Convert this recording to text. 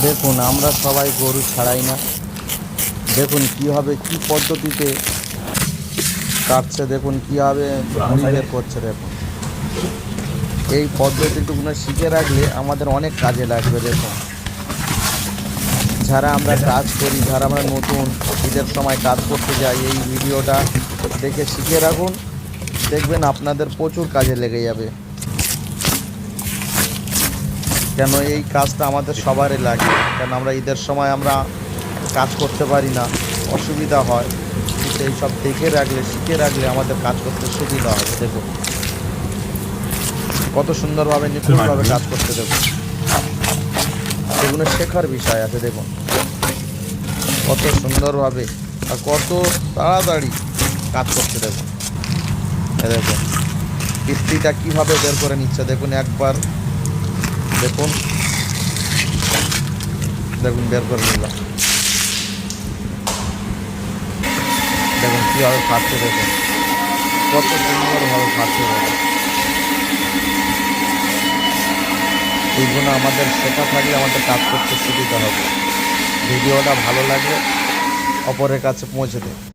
দেখুন আমরা সবাই গরু ছাড়াই না। দেখুন কীভাবে কী পদ্ধতিতে কাটছে, দেখুন কীভাবে ভুঁড়ি বের করছে। দেখুন এই পদ্ধতিটুকুনো শিখে রাখলে আমাদের অনেক কাজে লাগবে। দেখুন যারা আমরা কাজ করি, যারা আমরা নতুন ঈদের সময় কাজ করতে যাই, এই ভিডিওটা দেখে শিখে রাখুন, দেখবেন আপনাদের প্রচুর কাজে লেগে যাবে। কেন এই কাজটা আমাদের সবারই লাগে, কেন আমরা ঈদের সময় আমরা কাজ করতে পারি না, অসুবিধা হয়। কিন্তু এই সব দেখে রাখলে, শিখে রাখলে আমাদের কাজ করতে সুবিধা হবে। দেখুন কত সুন্দরভাবে নিখুঁতভাবে কাজ করতে। দেখুন এগুলো শেখার বিষয় আছে। দেখুন কত সুন্দরভাবে আর কত তাড়াতাড়ি কাজ করতে। দেখুন দেখুন কিস্তিটা কীভাবে বের করে নিচ্ছে। দেখুন একবার দেখুন, দেখুন বের করে নিলাম। দেখুন কীভাবে ফাটছে। দেখুন কত সুন্দরভাবে ফাটছে। দেখুন এইগুলো আমাদের শেখা থাকলে আমাদের কাজ করতে সুবিধা হবে। ভিডিওটা ভালো লাগলে অপরের কাছে পৌঁছে দেয়।